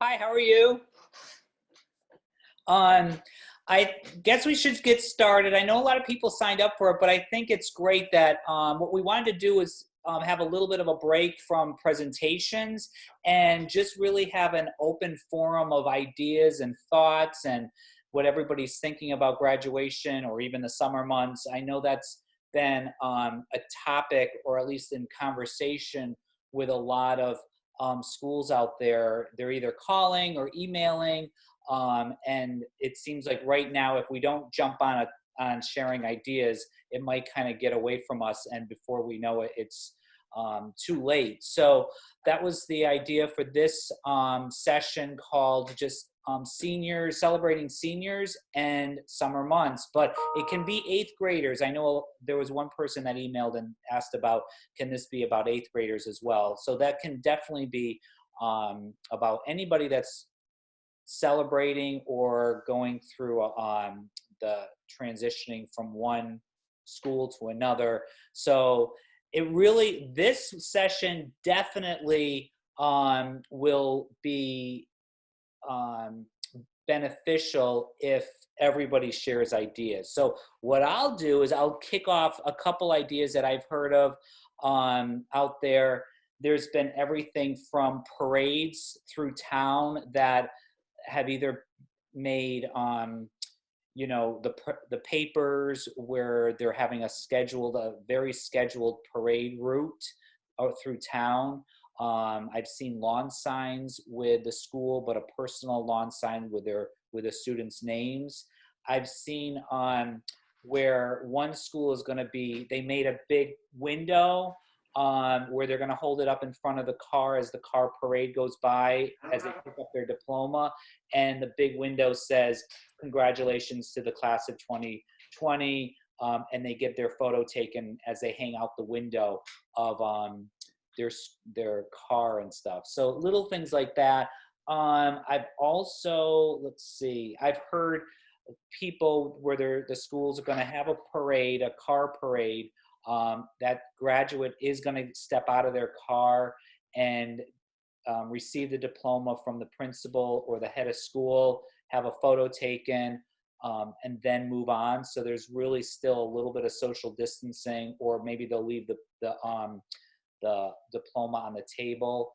Hi, how are you? Um, I guess we should get started. I know a lot of people signed up for it, but I think it's great that what we wanted to do is have a little bit of a break from presentations and just really have an open forum of ideas and thoughts and what everybody's thinking about graduation or even the summer months. I know that's been a topic, or at least in conversation with a lot of schools out there. They're either calling or emailing, and it seems like right now, if we don't jump on sharing ideas, it might kind of get away from us, and before we know it, it's too late. So that was the idea for this session, called just seniors, celebrating seniors and summer months. But it can be eighth graders. I know there was one person that emailed and asked about, can this be about eighth graders as well? So that can definitely be about anybody that's celebrating or going through the transitioning from one school to another. So it really, this session definitely will be beneficial if everybody shares ideas. So what I'll do is I'll kick off a couple ideas that I've heard of out there. There's been everything from parades through town that have either made the papers, where they're having a very scheduled parade route through town. I've seen lawn signs with the school, but a personal lawn sign with the students' names. I've seen where one school is going to be, they made a big window where they're going to hold it up in front of the car as the car parade goes by, as they pick up their diploma. And the big window says, congratulations to the class of 2020. And they get their photo taken as they hang out the window of their car and stuff. So little things like that. I've also, I've heard people where the schools are going to have a parade, a car parade. That graduate is going to step out of their car and receive the diploma from the principal or the head of school, have a photo taken, and then move on. So there's really still a little bit of social distancing, or maybe they'll leave the diploma on the table.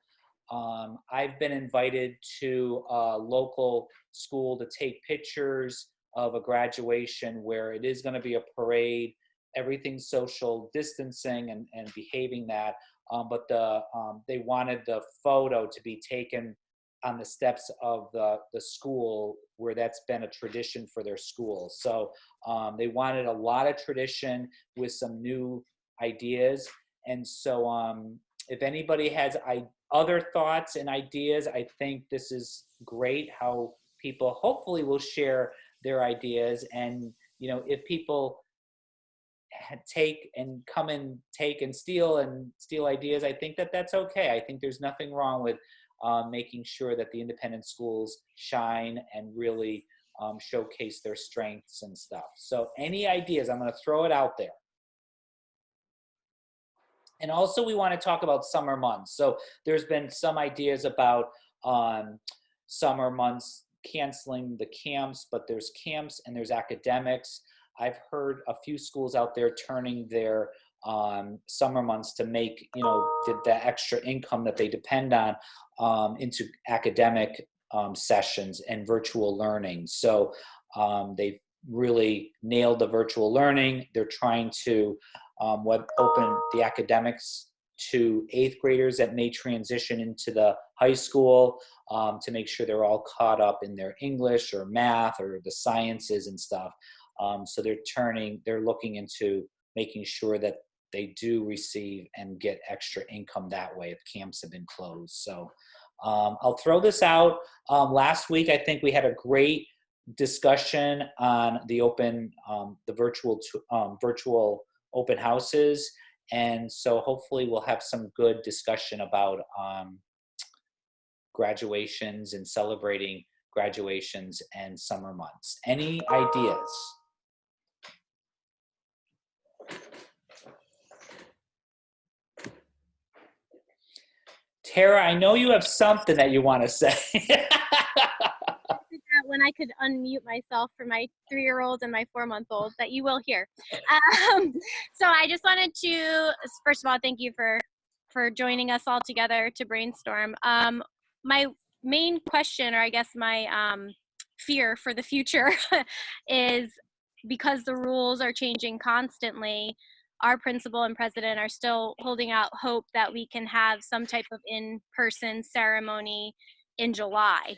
I've been invited to a local school to take pictures of a graduation where it is going to be a parade. Everything's social distancing and behaving that, but they wanted the photo to be taken on the steps of the school, where that's been a tradition for their school. So they wanted a lot of tradition with some new ideas. And so if anybody has other thoughts and ideas, I think this is great how people hopefully will share their ideas. And if people take and come and take and steal ideas, I think that's okay. I think there's nothing wrong with making sure that the independent schools shine and really showcase their strengths and stuff. So any ideas, I'm going to throw it out there. And also we want to talk about summer months. So there's been some ideas about summer months canceling the camps, but there's camps and there's academics. I've heard a few schools out there turning their summer months to make, the extra income that they depend on into academic sessions and virtual learning. So they've really nailed the virtual learning. They're trying to open the academics to eighth graders that may transition into the high school, to make sure they're all caught up in their English or math or the sciences and stuff. So they're looking into making sure that they do receive and get extra income that way if camps have been closed. So I'll throw this out. Last week, I think we had a great discussion on the virtual open houses. And so hopefully we'll have some good discussion about graduations and celebrating graduations and summer months. Any ideas? Tara, I know you have something that you want to say. When I could unmute myself for my 3-year-old and my 4-month-old that you will hear. So I just wanted to, first of all, thank you for joining us all together to brainstorm. My main question, or I guess my fear for the future is, because the rules are changing constantly, our principal and president are still holding out hope that we can have some type of in-person ceremony in July.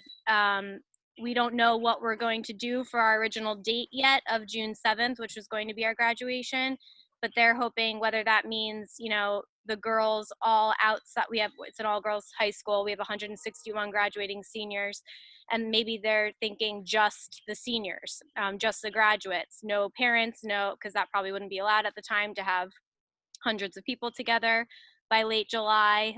We don't know what we're going to do for our original date yet of June 7th, which was going to be our graduation, but they're hoping, whether that means, you know, the girls all outside, it's an all girls high school, we have 161 graduating seniors, and maybe they're thinking just the seniors, just the graduates, no parents, no, because that probably wouldn't be allowed at the time to have hundreds of people together by late July.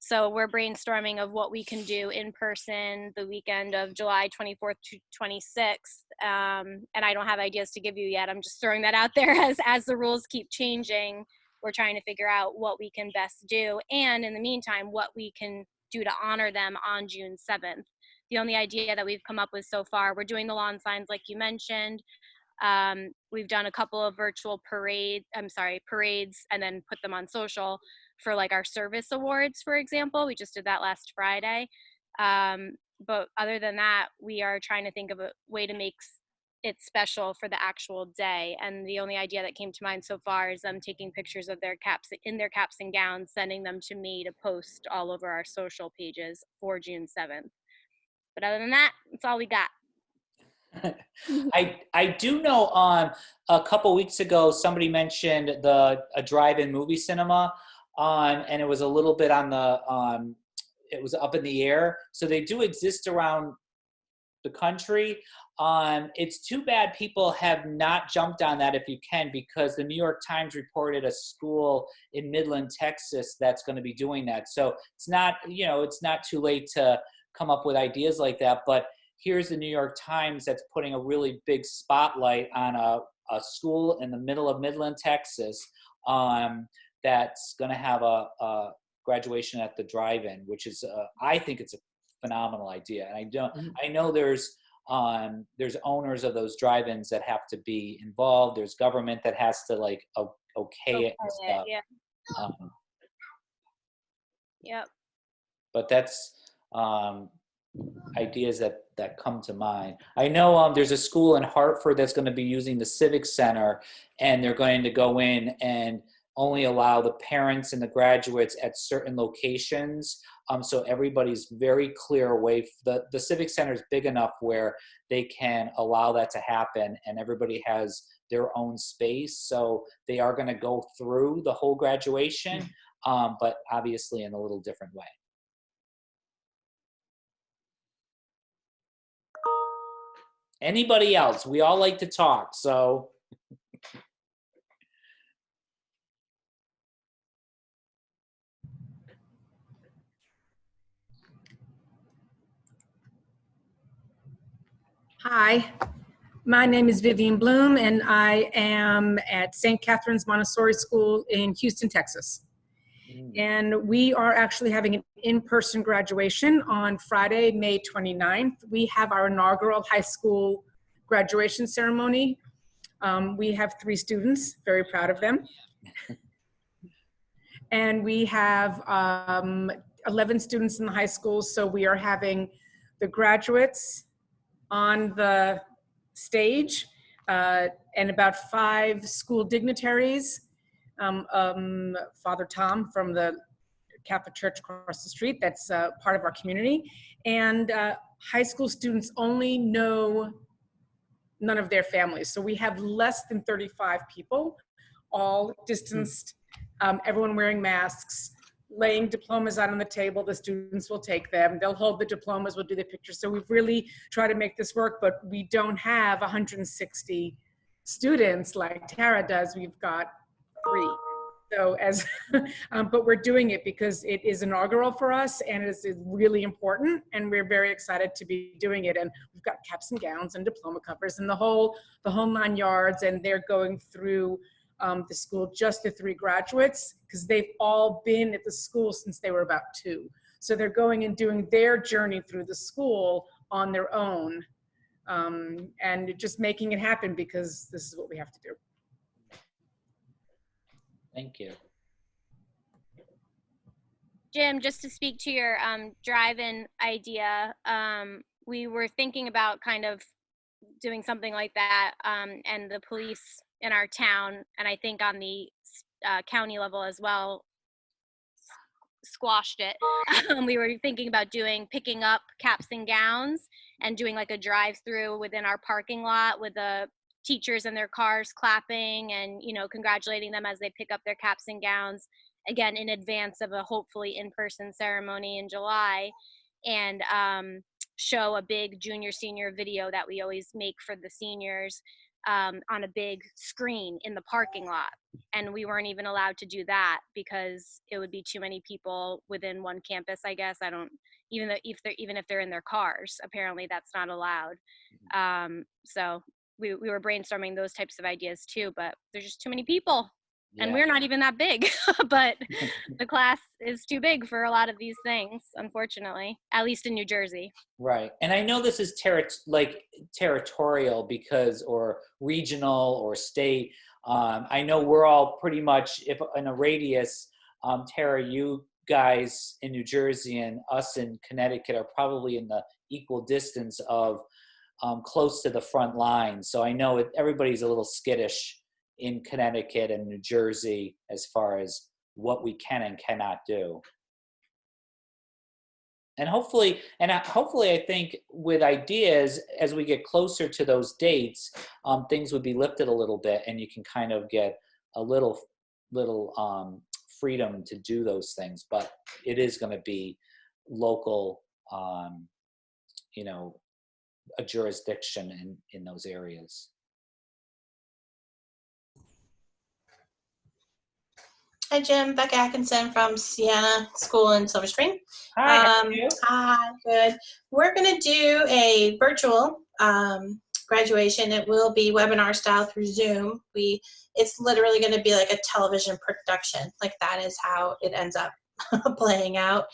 So we're brainstorming of what we can do in person the weekend of July 24th to 26th. And I don't have ideas to give you yet. I'm just throwing that out there as the rules keep changing. We're trying to figure out what we can best do. And in the meantime, what we can do to honor them on June 7th. The only idea that we've come up with so far, we're doing the lawn signs like you mentioned. We've done a couple of virtual parades and then put them on social for like our service awards, for example. We just did that last Friday. But other than that, we are trying to think of a way to make it special for the actual day. And the only idea that came to mind so far is them taking pictures of their caps and gowns, sending them to me to post all over our social pages for June 7th. But other than that, that's all we got. I do know a couple weeks ago somebody mentioned a drive-in movie cinema, and it was a little bit on the it was up in the air. So they do exist around the country. It's too bad people have not jumped on that, if you can, because the New York Times reported a school in Midland, Texas that's going to be doing that. So it's not, you know, it's not too late to come up with ideas like that, but here's the New York Times that's putting a really big spotlight on a school in the middle of Midland, Texas, that's going to have a graduation at the drive-in, which is, I think it's a phenomenal idea. And I know there's owners of those drive-ins that have to be involved. There's government that has to like okay it and stuff. Yeah. Yep. But that's ideas that come to mind. I know there's a school in Hartford that's going to be using the Civic Center, and they're going to go in and only allow the parents and the graduates at certain locations. So everybody's very clear away. The Civic Center is big enough where they can allow that to happen, and everybody has their own space. So they are going to go through the whole graduation, but obviously in a little different way. Anybody else? We all like to talk, so. Hi, my name is Vivian Bloom, and I am at St. Catherine's Montessori School in Houston, Texas. And we are actually having an in-person graduation on Friday, May 29th. We have our inaugural high school graduation ceremony. We have 3 students, very proud of them. And we have 11 students in the high school, so we are having the graduates on the stage, and about 5 school dignitaries, Father Tom from the Catholic Church across the street, that's part of our community, and high school students only know none of their families. So we have less than 35 people, all distanced, everyone wearing masks, laying diplomas out on the table. The students will take them. They'll hold the diplomas, we'll do the pictures. So we've really tried to make this work, but we don't have 160 students like Tara does. We've got 3. So but we're doing it because it is inaugural for us, and it's really important, and we're very excited to be doing it. And we've got caps and gowns and diploma covers and the whole 9 yards, and they're going through the school, just the 3 graduates, because they've all been at the school since they were about 2. So they're going and doing their journey through the school on their own, and just making it happen because this is what we have to do. Thank you. Jim, just to speak to your drive-in idea, we were thinking about kind of doing something like that, and the police in our town, and I think on the county level as well, squashed it. We were thinking about picking up caps and gowns and doing like a drive-through within our parking lot with the teachers in their cars clapping and, you know, congratulating them as they pick up their caps and gowns, again, in advance of a hopefully in-person ceremony in July, and show a big junior senior video that we always make for the seniors on a big screen in the parking lot. And we weren't even allowed to do that because it would be too many people within one campus, I guess. I don't, even if they're in their cars, apparently that's not allowed. So we were brainstorming those types of ideas too, but there's just too many people. And we're not even that big, but the class is too big for a lot of these things, unfortunately, at least in New Jersey. Right. And I know this is territorial because, or regional or state. I know we're all pretty much, if in a radius, Tara, you guys in New Jersey and us in Connecticut are probably in the equal distance of close to the front line. So I know everybody's a little skittish in Connecticut and New Jersey as far as what we can and cannot do. And hopefully I think with ideas, as we get closer to those dates, things would be lifted a little bit and you can kind of get a little freedom to do those things. But it is going to be local, you know, a jurisdiction in those areas. Hi, Jim. Becca Atkinson from Sienna School in Silver Spring. Hi, how are you? Hi, good. We're going to do a virtual graduation. It will be webinar style through Zoom. It's literally going to be like a television production. Like that is how it ends up playing out.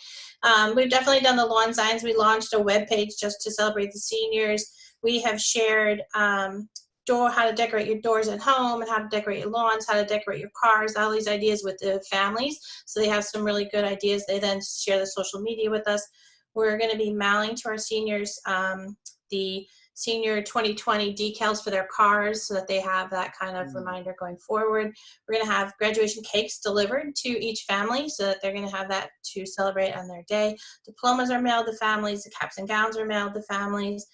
We've definitely done the lawn signs. We launched a webpage just to celebrate the seniors. We have shared how to decorate your doors at home and how to decorate your lawns, how to decorate your cars, all these ideas with the families. So they have some really good ideas. They then share the social media with us. We're going to be mailing to our seniors the senior 2020 decals for their cars so that they have that kind of reminder going forward. We're going to have graduation cakes delivered to each family so that they're going to have that to celebrate on their day. Diplomas are mailed to families. The caps and gowns are mailed to families.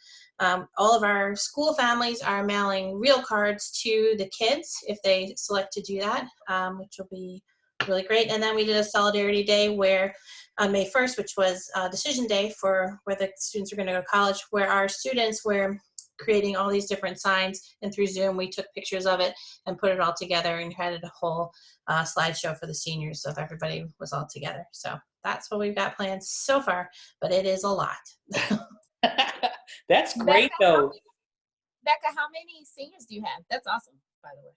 All of our school families are mailing real cards to the kids if they select to do that, which will be really great. And then we did a Solidarity Day where on May 1st, which was decision day for where the students are going to go to college, where our students were creating all these different signs, and through Zoom we took pictures of it and put it all together and had a whole slideshow for the seniors so if everybody was all together. So that's what we've got planned so far, but it is a lot. That's great, though. Becca, how many seniors do you have? That's awesome, by the way.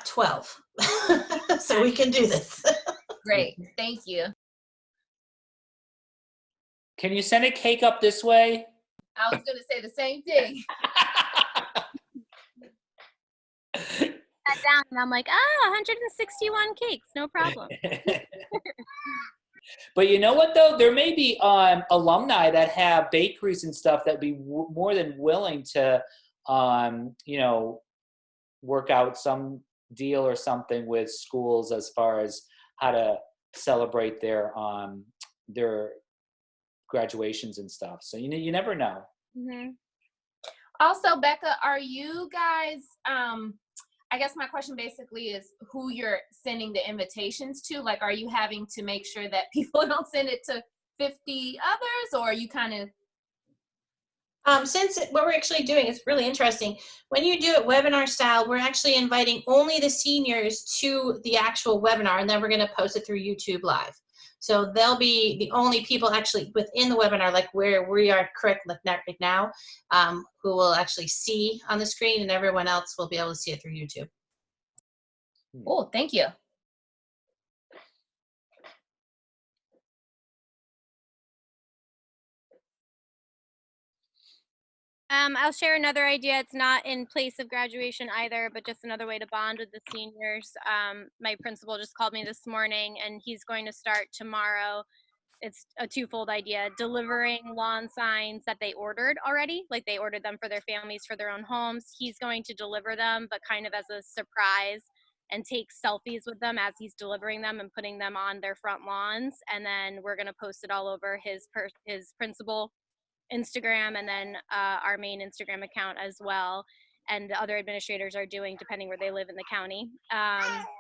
12. So we can do this. Great, thank you. Can you send a cake up this way? I was going to say the same thing. Sat down and I'm like, 161 cakes, no problem. But you know what, though? There may be alumni that have bakeries and stuff that would be more than willing to, you know, work out some deal or something with schools as far as how to celebrate their graduations and stuff. So you never know. Mm-hmm. Also, Becca, are you guys, I guess my question basically is who you're sending the invitations to. Like, are you having to make sure that people don't send it to 50 others, or are you kind of? What we're actually doing is really interesting. When you do it webinar style, we're actually inviting only the seniors to the actual webinar, and then we're going to post it through YouTube Live. So they'll be the only people actually within the webinar, like where we are correct like right now, who will actually see on the screen, and everyone else will be able to see it through YouTube. Oh, thank you. I'll share another idea. It's not in place of graduation either, but just another way to bond with the seniors. My principal just called me this morning, and he's going to start tomorrow. It's a twofold idea: delivering lawn signs that they ordered already, like they ordered them for their families for their own homes. He's going to deliver them, but kind of as a surprise, and take selfies with them as he's delivering them and putting them on their front lawns. And then we're going to post it all over his principal Instagram, and then our main Instagram account as well. And the other administrators are doing, depending where they live in the county,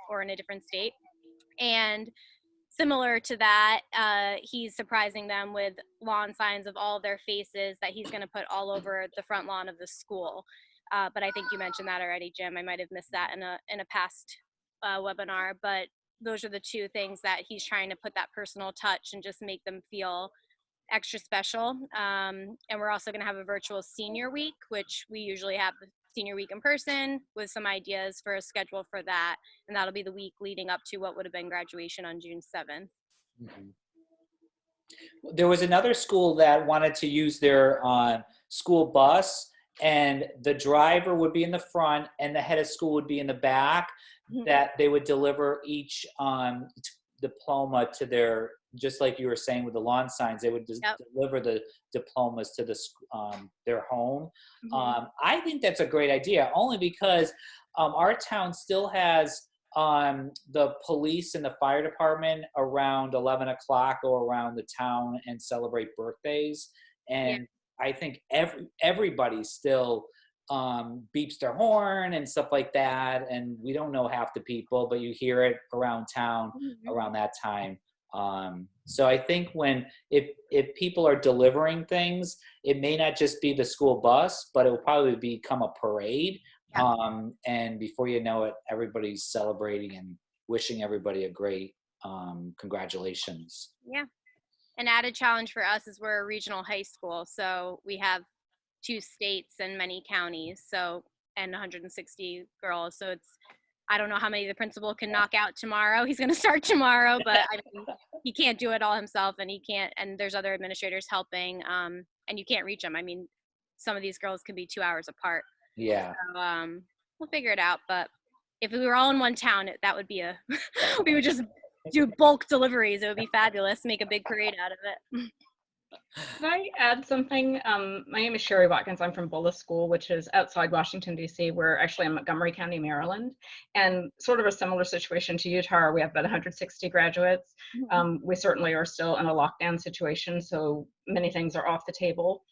or in a different state. And similar to that, he's surprising them with lawn signs of all their faces that he's going to put all over the front lawn of the school. But I think you mentioned that already, Jim. I might have missed that in a past webinar. But those are the two things that he's trying to put that personal touch and just make them feel extra special. And we're also going to have a virtual senior week, which we usually have the senior week in person, with some ideas for a schedule for that. And that'll be the week leading up to what would have been graduation on June 7th. Mm-hmm. There was another school that wanted to use their school bus, and the driver would be in the front and the head of school would be in the back, that they would deliver each diploma to their, just like you were saying with the lawn signs, they would deliver the diplomas to their home. I think that's a great idea, only because our town still has the police and the fire department around 11 o'clock go around the town and celebrate birthdays. And I think everybody still beeps their horn and stuff like that. And we don't know half the people, but you hear it around town around that time. So I think if people are delivering things, it may not just be the school bus, but it will probably become a parade. And before you know it, everybody's celebrating and wishing everybody a great congratulations. Yeah. An added challenge for us is we're a regional high school, so we have 2 states and many counties, and 160 girls. So I don't know how many the principal can knock out tomorrow. He's going to start tomorrow, but I mean, he can't do it all himself, and there's other administrators helping, and you can't reach them. I mean, some of these girls can be 2 hours apart. Yeah. So, we'll figure it out. But if we were all in one town, that would be we would just do bulk deliveries. It would be fabulous. Make a big parade out of it. Can I add something? My name is Sherry Watkins. I'm from Bullis School, which is outside Washington, D.C. We're actually in Montgomery County, Maryland. And sort of a similar situation to you, Tara. We have about 160 graduates. We certainly are still in a lockdown situation, so many things are off the table.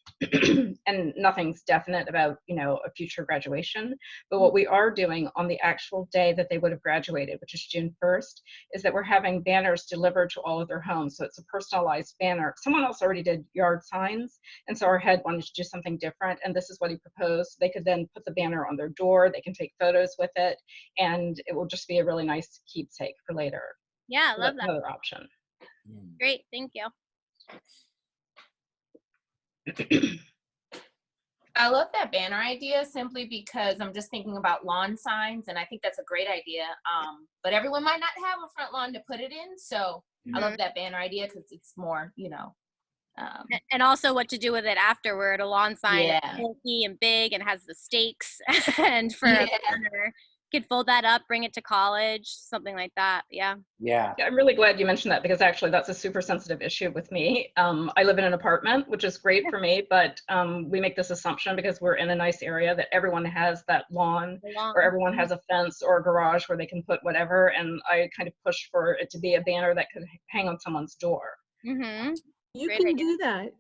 And nothing's definite about, a future graduation. But what we are doing on the actual day that they would have graduated, which is June 1st, is that we're having banners delivered to all of their homes. So it's a personalized banner. Someone else already did yard signs, and so our head wanted to do something different, and this is what he proposed. They could then put the banner on their door, they can take photos with it, and it will just be a really nice keepsake for later. Yeah, I love that. Another option. Great, thank you. I love that banner idea, simply because I'm just thinking about lawn signs, and I think that's a great idea. But everyone might not have a front lawn to put it in, so I love that banner idea because it's more, and also what to do with it afterward. A lawn sign is bulky and big and has the stakes, and for a banner, you could fold that up, bring it to college, something like that. Yeah, I'm really glad you mentioned that, because actually that's a super sensitive issue with me. I live in an apartment, which is great for me, but we make this assumption because we're in a nice area that everyone has that lawn, or everyone has a fence or a garage where they can put whatever, and I kind of push for it to be a banner that could hang on someone's door. You can do that.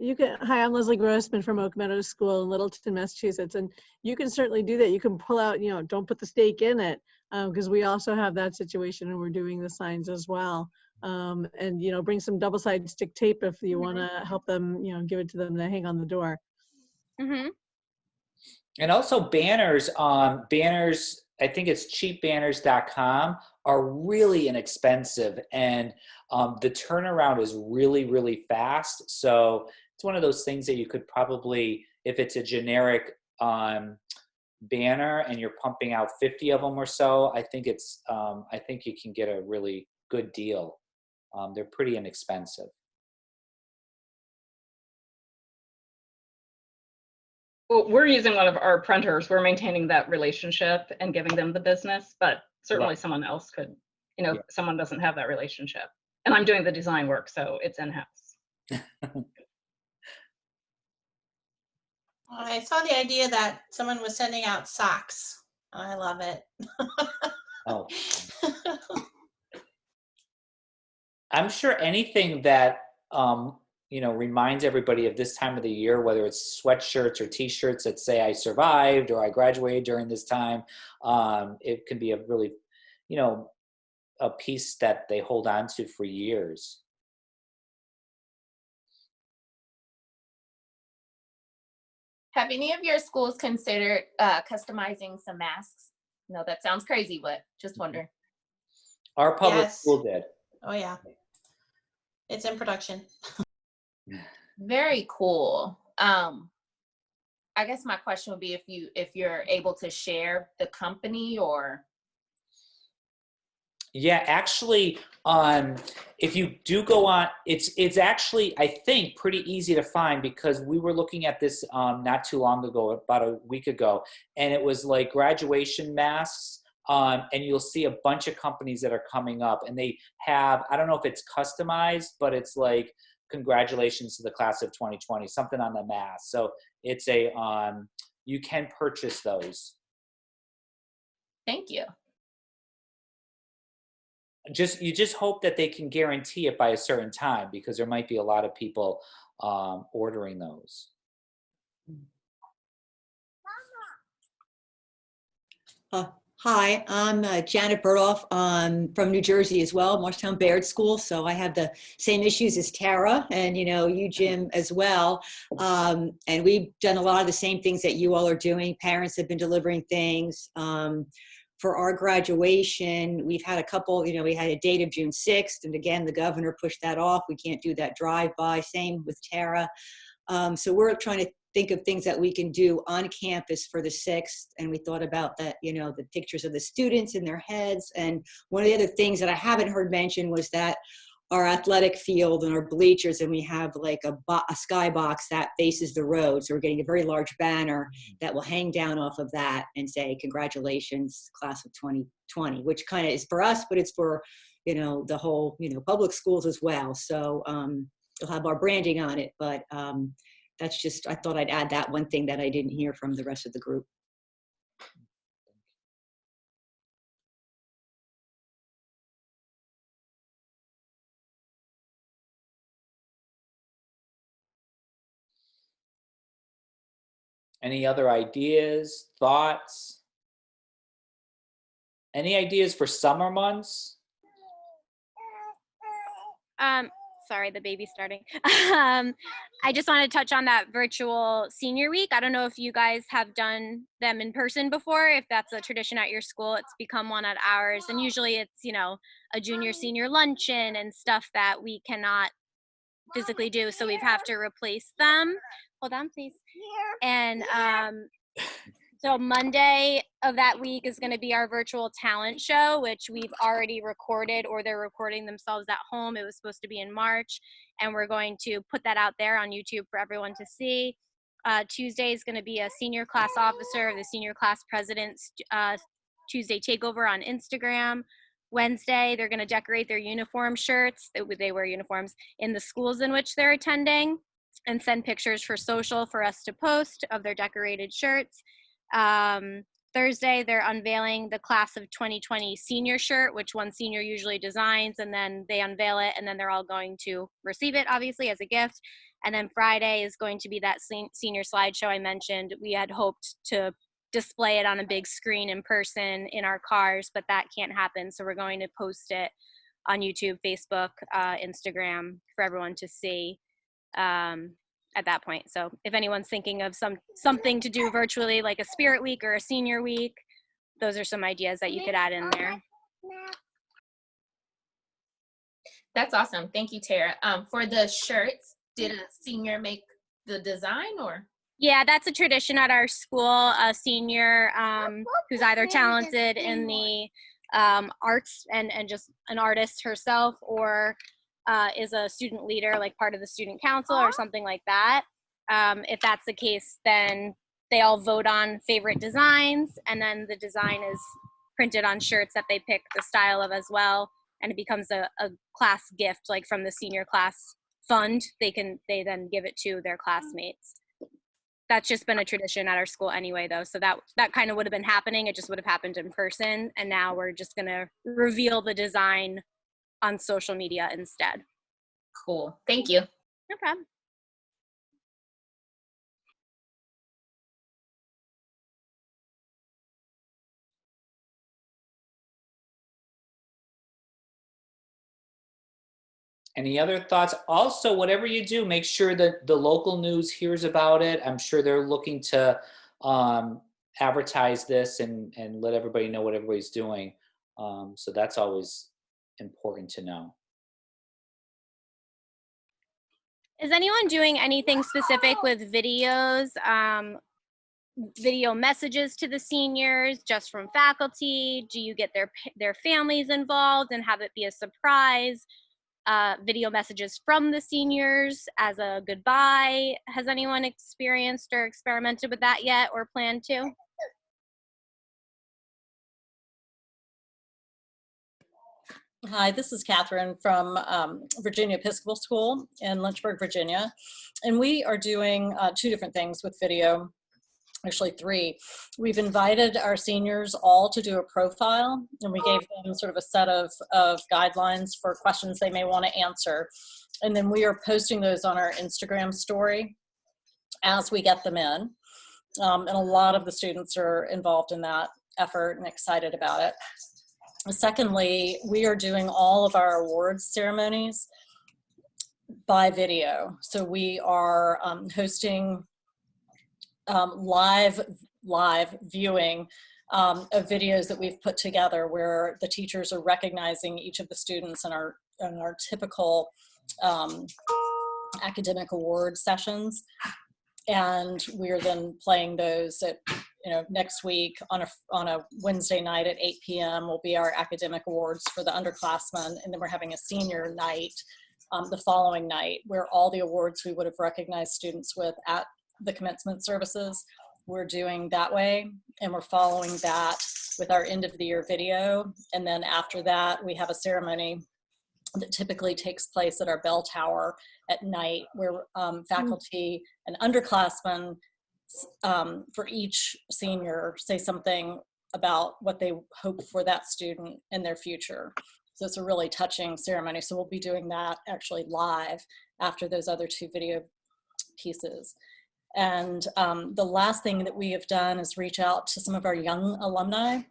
Hi, I'm Leslie Grossman from Oak Meadows School in Littleton, Massachusetts, and you can certainly do that. You can pull out, don't put the stake in it, because we also have that situation, and we're doing the signs as well. And bring some double-sided stick tape if you want to help them, give it to them to hang on the door. And also banners, I think it's cheapbanners.com, are really inexpensive, and the turnaround is really, really fast. So it's one of those things that you could probably, if it's a generic banner and you're pumping out 50 of them or so, I think I think you can get a really good deal. They're pretty inexpensive. Well, we're using one of our printers. We're maintaining that relationship and giving them the business, but certainly Right. someone else could, you know, Yeah. if someone doesn't have that relationship. And I'm doing the design work, so it's in-house. I saw the idea that someone was sending out socks. I love it. Oh, I'm sure anything that reminds everybody of this time of the year, whether it's sweatshirts or T-shirts that say "I survived" or "I graduated during this time," it can be a really, a piece that they hold on to for years. Have any of your schools considered customizing some masks? No, that sounds crazy, but just wondering. Our public Yes. school did. Oh yeah. It's in production. Very cool. I guess my question would be if you're able to share the company or. Yeah, actually, if you do go on, it's actually, I think, pretty easy to find, because we were looking at this not too long ago, about a week ago, and it was like graduation masks, and you'll see a bunch of companies that are coming up, and they have, I don't know if it's customized, but it's like, congratulations to the class of 2020, something on the mask. So it's you can purchase those. Thank you. You just hope that they can guarantee it by a certain time, because there might be a lot of people ordering those. Hi, I'm Janet Burdoff. From New Jersey as well, Morristown Baird School. So I have the same issues as Tara, and you, Jim, as well. And we've done a lot of the same things that you all are doing. Parents have been delivering things. For our graduation, we've had a couple, we had a date of June 6th, and again, the governor pushed that off. We can't do that drive-by. Same with Tara. So we're trying to think of things that we can do on campus for the 6th. And we thought about that, the pictures of the students in their heads. And one of the other things that I haven't heard mentioned was that our athletic field and our bleachers, and we have like a skybox that faces the road. So we're getting a very large banner that will hang down off of that and say, congratulations, class of 2020, which kind of is for us, but it's for, the whole, public schools as well. So you'll have our branding on it, but that's just, I thought I'd add that one thing that I didn't hear from the rest of the group. Any other ideas, thoughts? Any ideas for summer months? Sorry, the baby's starting. I just want to touch on that virtual senior week. I don't know if you guys have done them in person before, if that's a tradition at your school. It's become one at ours. And usually it's, a junior senior luncheon and stuff that we cannot physically do. So we have to replace them. Hold on, please. And so Monday of that week is going to be our virtual talent show, which we've already recorded, or they're recording themselves at home. It was supposed to be in March, and we're going to put that out there on YouTube for everyone to see. Tuesday is going to be a senior class officer, the senior class president's Tuesday takeover on Instagram. Wednesday, they're going to decorate their uniform shirts. They wear uniforms in the schools in which they're attending, and send pictures for social for us to post of their decorated shirts. Thursday, they're unveiling the class of 2020 senior shirt, which one senior usually designs, and then they unveil it, and then they're all going to receive it, obviously, as a gift. And then Friday is going to be that senior slideshow I mentioned. We had hoped to display it on a big screen in person in our cars, but that can't happen. So we're going to post it on YouTube, Facebook, Instagram for everyone to see at that point. So if anyone's thinking of something to do virtually, like a spirit week or a senior week, those are some ideas that you could add in there. That's awesome. Thank you, Tara. For the shirts, did a senior make the design or? Yeah, that's a tradition at our school. A senior who's either talented in the arts and just an artist herself, or is a student leader, like part of the student council or something like that. If that's the case, then they all vote on favorite designs, and then the design is printed on shirts that they pick the style of as well, and it becomes a class gift, like from the senior class fund. They then give it to their classmates. That's just been a tradition at our school anyway, though. So that kind of would have been happening. It just would have happened in person. And now we're just going to reveal the design on social media instead. Cool. Thank you. No problem. Any other thoughts? Also, whatever you do, make sure that the local news hears about it. I'm sure they're looking to advertise this and let everybody know what everybody's doing. So that's always important to know. Is anyone doing anything specific with videos, video messages to the seniors just from faculty? Do you get their families involved and have it be a surprise? Video messages from the seniors as a goodbye. Has anyone experienced or experimented with that yet or plan to? Hi, this is Catherine from Virginia Episcopal School in Lynchburg, Virginia. And we are doing 2 different things with video, actually 3. We've invited our seniors all to do a profile, and we gave them sort of a set of guidelines for questions they may want to answer. And then we are posting those on our Instagram story as we get them in. And a lot of the students are involved in that effort and excited about it. Secondly, we are doing all of our awards ceremonies by video. So we are hosting live viewing of videos that we've put together where the teachers are recognizing each of the students in our typical academic award sessions. And we're then playing those at, next week on a Wednesday night at 8 p.m. will be our academic awards for the underclassmen. And then we're having a senior night the following night where all the awards we would have recognized students with at the commencement services, we're doing that way. And we're following that with our end of the year video. And then after that, we have a ceremony that typically takes place at our bell tower at night where faculty and underclassmen for each senior say something about what they hope for that student in their future. So it's a really touching ceremony. So we'll be doing that actually live after those other 2 video pieces. And the last thing that we have done is reach out to some of our young alumni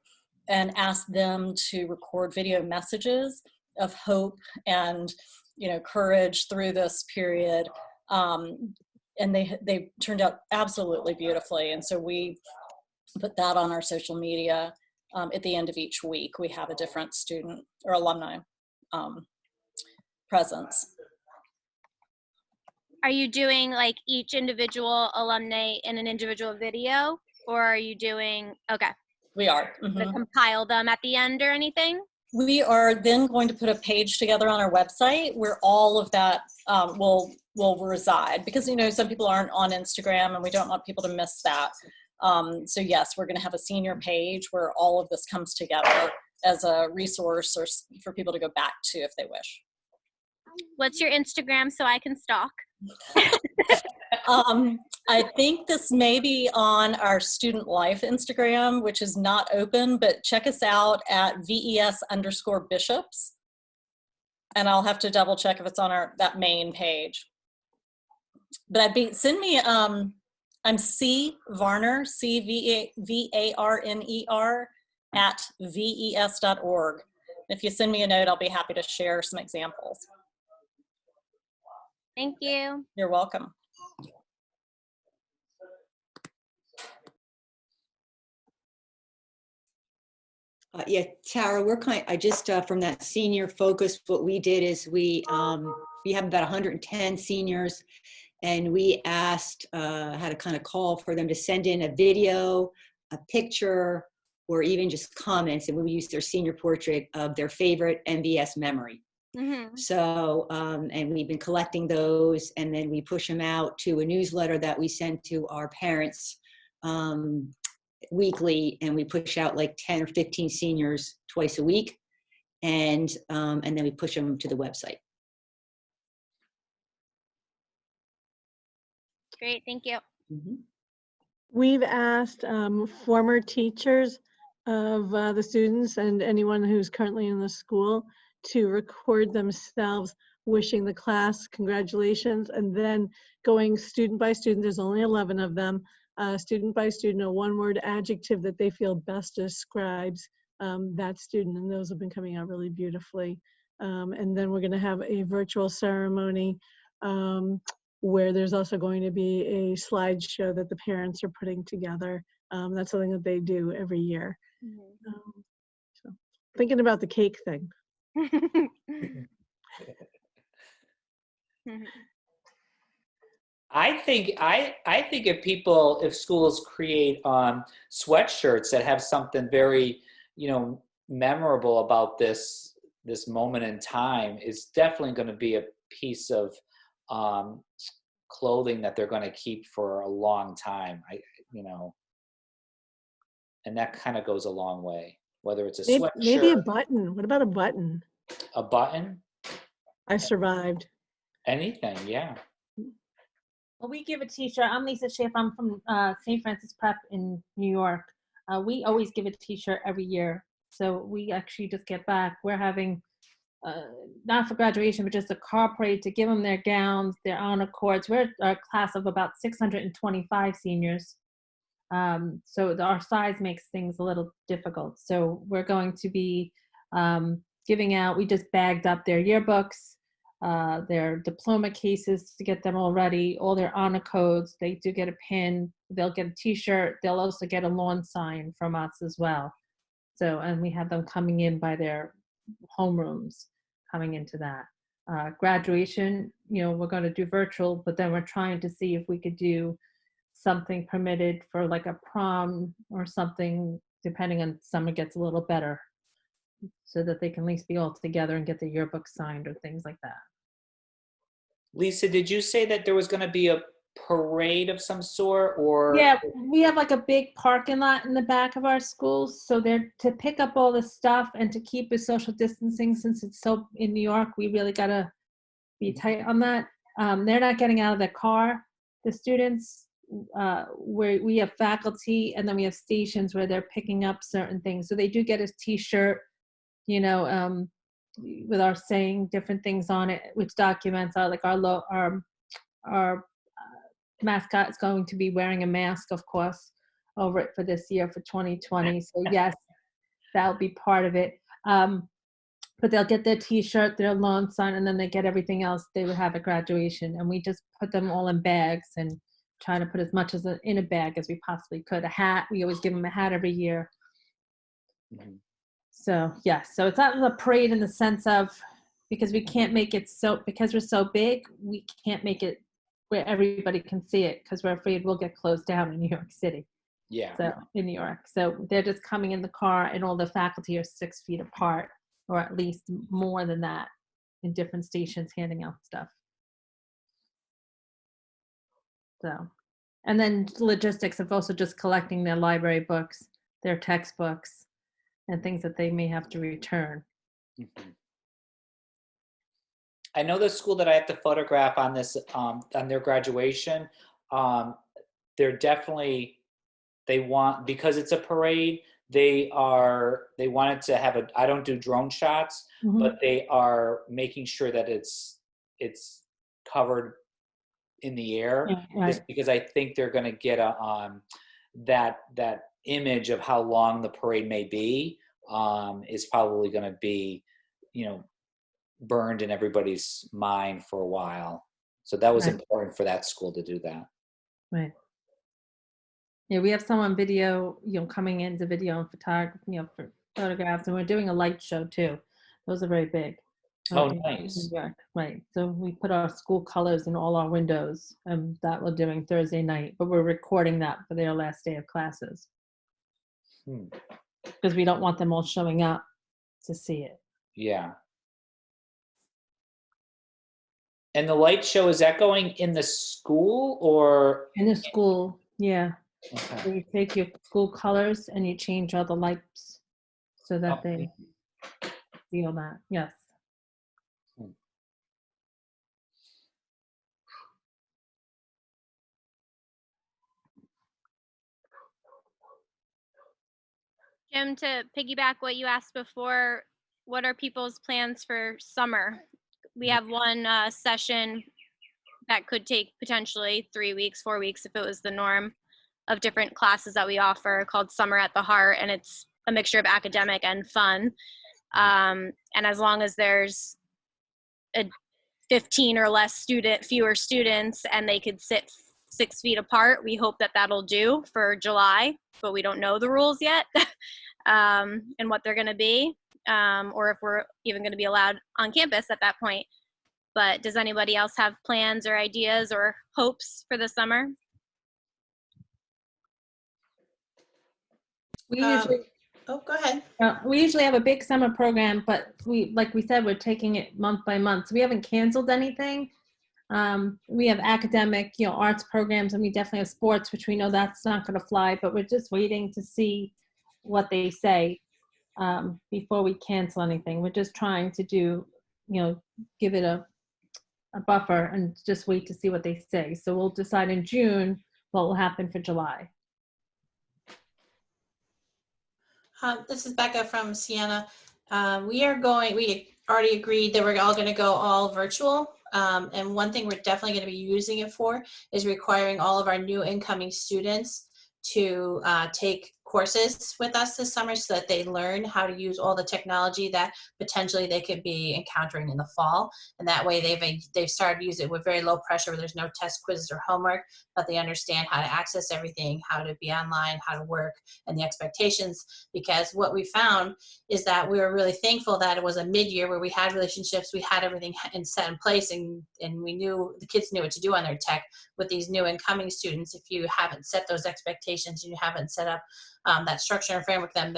and ask them to record video messages of hope and courage through this period. And they turned out absolutely beautifully. And so we put that on our social media. At the end of each week, we have a different student or alumni presence. Are you doing like each individual alumni in an individual video, or are you doing, okay. We are. To compile them at the end or anything? We are then going to put a page together on our website where all of that will reside, because some people aren't on Instagram and we don't want people to miss that. So yes, we're going to have a senior page where all of this comes together as a resource or for people to go back to if they wish. What's your Instagram so I can stalk? I think this may be on our Student Life Instagram, which is not open, but check us out at VES_bishops. And I'll have to double check if it's on that main page. But send me, I'm C Varner, CVARNER at VES.org. If you send me a note, I'll be happy to share some examples. Thank you. You're welcome. Yeah, Tara, I just from that senior focus, what we did is we have about 110 seniors, And we asked, had a kind of call for them to send in a video, a picture, or even just comments, and we would use their senior portrait of their favorite MBS memory. Mm-hmm. So, and we've been collecting those, and then we push them out to a newsletter that we send to our parents weekly, and we push out like 10 or 15 seniors twice a week, and then we push them to the website. Great, thank you. Mm-hmm. We've asked former teachers of the students and anyone who's currently in the school to record themselves wishing the class congratulations, and then going student by student. There's only 11 of them. Student by student, a one-word adjective that they feel best describes that student, and those have been coming out really beautifully. And then we're going to have a virtual ceremony where there's also going to be a slideshow that the parents are putting together. That's something that they do every year. Mm-hmm. So thinking about the cake thing. I think if schools create sweatshirts that have something very, memorable about this moment in time, it's definitely going to be a piece of clothing that they're going to keep for a long time. And that kind of goes a long way. Whether it's a sweatshirt, Maybe a button. What about a button? A button, I survived. anything, yeah. Well, we give a t-shirt. I'm Lisa Schaefer. I'm from St. Francis Prep in New York. We always give a t-shirt every year. So we actually just get back. We're having, not for graduation, but just a car parade to give them their gowns, their honor cords. We're a class of about 625 seniors. So our size makes things a little difficult. So we're going to be giving out, we just bagged up their yearbooks, their diploma cases to get them all ready, all their honor codes. They do get a pin, they'll get a t-shirt, they'll also get a lawn sign from us as well. So, and we have them coming in by their homerooms, coming into that. Graduation, we're going to do virtual, but then we're trying to see if we could do something permitted for like a prom or something, depending on summer gets a little better, so that they can at least be all together and get the yearbook signed or things like that. Lisa, did you say that there was going to be a parade of some sort, or? Yeah, we have like a big parking lot in the back of our schools, so they're to pick up all the stuff and to keep the social distancing. Since it's so in New York, we really got to be tight on that. They're not getting out of their car, the students. Where we have faculty, and then we have stations where they're picking up certain things. So they do get a t-shirt, with our saying different things on it, which documents like our mascot is going to be wearing a mask, of course, over it for this year for 2020. So yes, that'll be part of it. But they'll get their t-shirt, their lawn sign, and then they get everything else they would have at graduation. And we just put them all in bags and trying to put as much in a bag as we possibly could. A hat, we always give them a hat every year. Mm-hmm. So yes, so it's not a parade in the sense of, because we can't make it because we're so big, we can't make it where everybody can see it, because we're afraid we'll get closed down in New York City. Yeah. So in New York, so they're just coming in the car, and all the faculty are 6 feet apart, or at least more than that, in different stations handing out stuff. So, and then logistics of also just collecting their library books, their textbooks, and things that they may have to return. Mm-hmm. I know the school that I have to photograph on this, on their graduation, they're definitely, because it's a parade, they wanted to have I don't do drone shots, Mm-hmm. but they are making sure that it's covered in the air, Yeah, right. just because I think they're going to get that image of how long the parade may be, is probably going to be, burned in everybody's mind for a while. So that was important for that school to do that. Right. Yeah, we have someone video, coming into video and photography, for photographs, and we're doing a light show too. Those are very big. Oh, in nice. New York, right? So we put our school colors in all our windows, and that we're doing Thursday night. But we're recording that for their last day of classes because we don't want them all showing up to see it. Yeah. And the light show, is that going in the school or? In the school, yeah. Okay. So you take your school colors and you change all the lights so that they feel that. Yes. Jim, to piggyback what you asked before, what are people's plans for summer? We have one session that could take potentially 3 weeks, 4 weeks if it was the norm, of different classes that we offer called Summer at the Heart, and it's a mixture of academic and fun. And as long as there's a 15 or fewer students, and they could sit 6 feet apart, we hope that that'll do for July, but we don't know the rules yet. And what they're going to be, or if we're even going to be allowed on campus at that point. But does anybody else have plans or ideas or hopes for the summer? We usually, Oh, go ahead. we usually have a big summer program, but like we said, we're taking it month by month. So we haven't canceled anything. We have academic, arts programs, and we definitely have sports, which we know that's not going to fly, but we're just waiting to see what they say before we cancel anything. We're just trying to do, give it a buffer and just wait to see what they say. So we'll decide in June what will happen for July. This is Becca from Siena. We already agreed that we're all going to go all virtual. And one thing we're definitely going to be using it for is requiring all of our new incoming students to take courses with us this summer so that they learn how to use all the technology that potentially they could be encountering in the fall. And that way they've started to use it with very low pressure, where there's no test quizzes or homework, but they understand how to access everything, how to be online, how to work, and the expectations. Because what we found is that we were really thankful that it was a mid-year where we had relationships, we had everything set in place, and we knew the kids knew what to do on their tech. With these new incoming students, if you haven't set those expectations and you haven't set up that structure and framework, then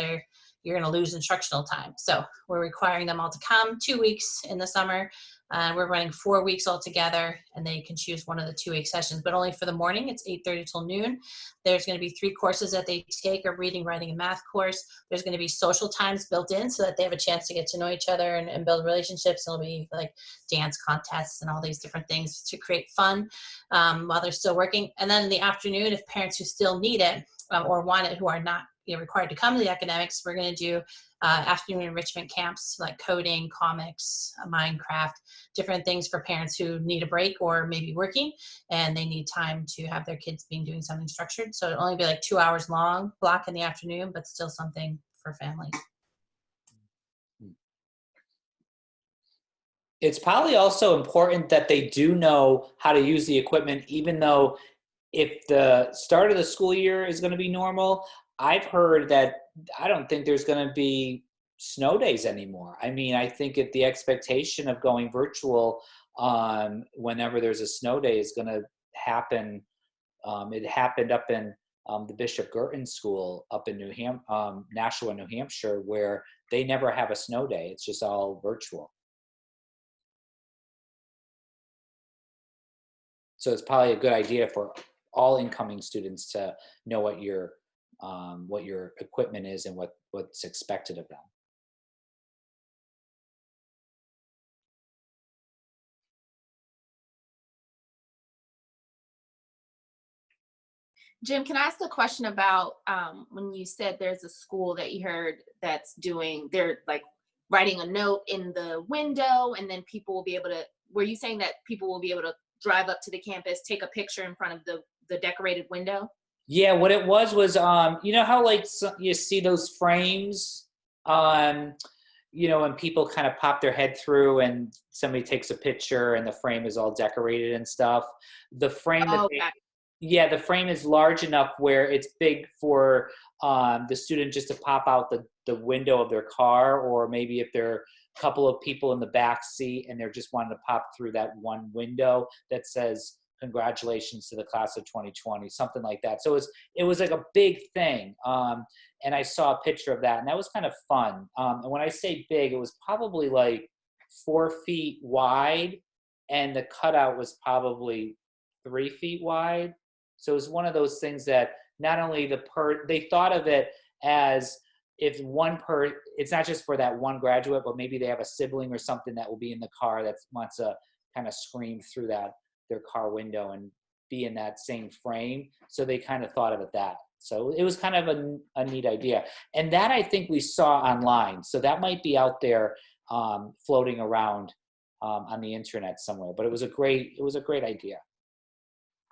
you're going to lose instructional time. So we're requiring them all to come 2 weeks in the summer. We're running 4 weeks altogether, and they can choose one of the 2 week sessions, but only for the morning. It's 8:30 till noon. There's going to be 3 courses that they take: a reading, writing, and math course. There's going to be social times built in so that they have a chance to get to know each other and build relationships. It'll be like dance contests and all these different things to create fun while they're still working. And then in the afternoon, if parents who still need it or want it, who are not required to come to the academics, we're going to do afternoon enrichment camps like coding, comics, Minecraft, different things for parents who need a break or maybe working and they need time to have their kids doing something structured. So it'll only be like 2 hours long block in the afternoon, but still something for families. It's probably also important that they do know how to use the equipment, even though if the start of the school year is going to be normal. I've heard that I don't think there's going to be snow days anymore. I mean, I think the expectation of going virtual whenever there's a snow day is going to happen. It happened up in the Bishop Girton School up in Nashua, New Hampshire, where they never have a snow day. It's just all virtual. So it's probably a good idea for all incoming students to know what your equipment is and what's expected of them. Jim, can I ask a question about when you said there's a school that you heard they're like writing a note in the window, and then people will be able to, were you saying that people will be able to drive up to the campus, take a picture in front of the decorated window? Yeah, what it was you know how you see those frames, when people kind of pop their head through and somebody takes a picture and the frame is all decorated and stuff. The frame, the frame is large enough where it's big for the student just to pop out the window of their car, or maybe if they're a couple of people in the back seat, and they're just wanting to pop through that one window that says, congratulations to the class of 2020, something like that. So it was like a big thing. And I saw a picture of that, and that was kind of fun. And when I say big, it was probably like 4 feet wide, and the cutout was probably 3 feet wide. So it was one of those things that not only they thought of it as if it's not just for that one graduate, but maybe they have a sibling or something that will be in the car that wants to kind of scream through their car window and be in that same frame. So they kind of thought of it that. So it was kind of a neat idea. And that I think we saw online. So that might be out there floating around on the internet somewhere. But it was a great idea.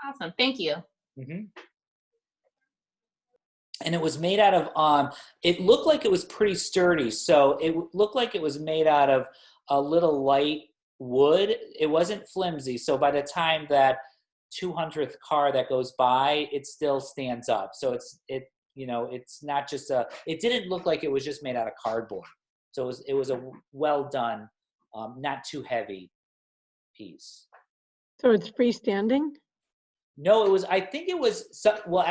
Awesome. Thank you. Mm-hmm. And it was made out of, it looked like it was pretty sturdy. So it looked like it was made out of a little light wood. It wasn't flimsy. So by the time that 200th car that goes by, it still stands up. So it's not just it didn't look like it was just made out of cardboard. So it was a well done, not too heavy piece. So it's freestanding? No, I think it was, well,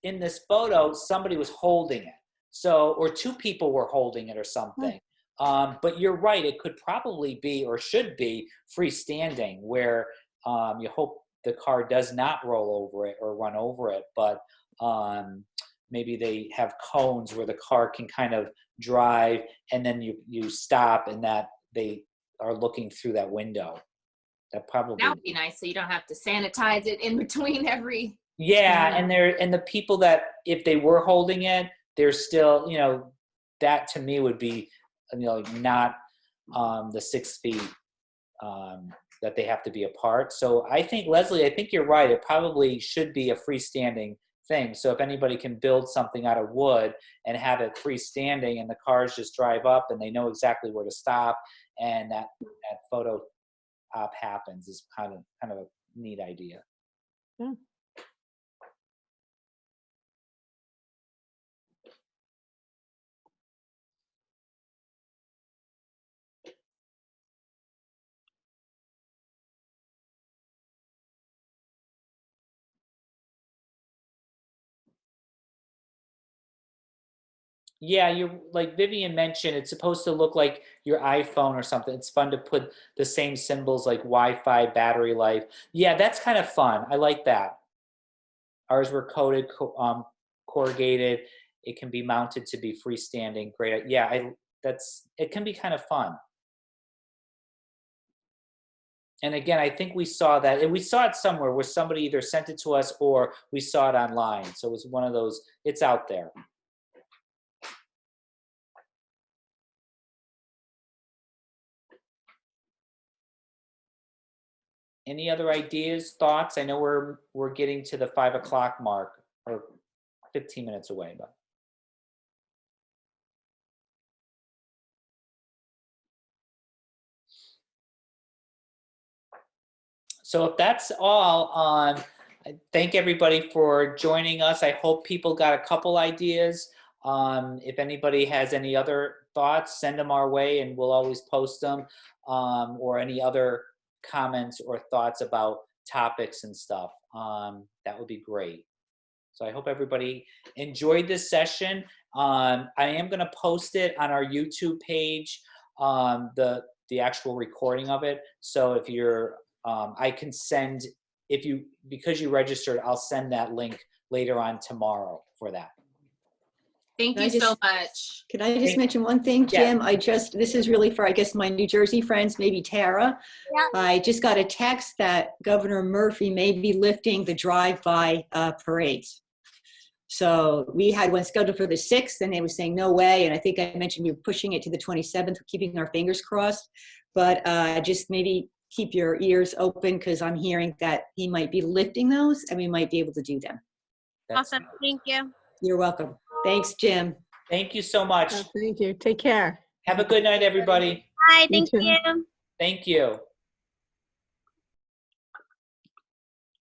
in this photo, somebody was holding it. So, or 2 people were holding it or something. But you're right, it could probably be, or should be, freestanding, where you hope the car does not roll over it or run over it. But maybe they have cones where the car can kind of drive, and then you stop, and that they are looking through that window. That would be nice, so you don't have to sanitize it in between every. Yeah, and the people that, if they were holding it, they're still, that to me would be, not the 6 feet that they have to be apart. So I think, Leslie, I think you're right. It probably should be a freestanding thing. So if anybody can build something out of wood and have it freestanding, and the cars just drive up and they know exactly where to stop, and that photo op happens, is kind of a neat idea. Yeah. Yeah, you're like Vivian mentioned, it's supposed to look like your iPhone or something. It's fun to put the same symbols like Wi-Fi, battery life. Yeah, that's kind of fun. I like that. Ours were coated, corrugated. It can be mounted to be freestanding. Great. Yeah, it can be kind of fun. And again, I think we saw that, and we saw it somewhere where somebody either sent it to us or we saw it online. So it was one of those, it's out there. Any other ideas, thoughts? I know we're getting to the 5 o'clock mark, or 15 minutes away, but. So if that's all, I thank everybody for joining us. I hope people got a couple ideas. If anybody has any other thoughts, send them our way, and we'll always post them, or any other comments or thoughts about topics and stuff. That would be great. So I hope everybody enjoyed this session. I am going to post it on our YouTube page, the actual recording of it. So if you're, I can send, because you registered, I'll send that link later on tomorrow for that. Thank you so much. Can I just mention one thing, Jim? Yeah. This is really for, I guess, my New Jersey friends, maybe Tara. Yeah. I just got a text that Governor Murphy may be lifting the drive-by parades. So we had one scheduled for the 6th, and they were saying no way. And I think I mentioned we were pushing it to the 27th, keeping our fingers crossed. But just maybe keep your ears open, because I'm hearing that he might be lifting those, and we might be able to do them. Awesome. Thank you. You're welcome. Thanks, Jim. Thank you so much. Thank you. Take care. Have a good night, everybody. Bye. Thank You too. you. Thank you.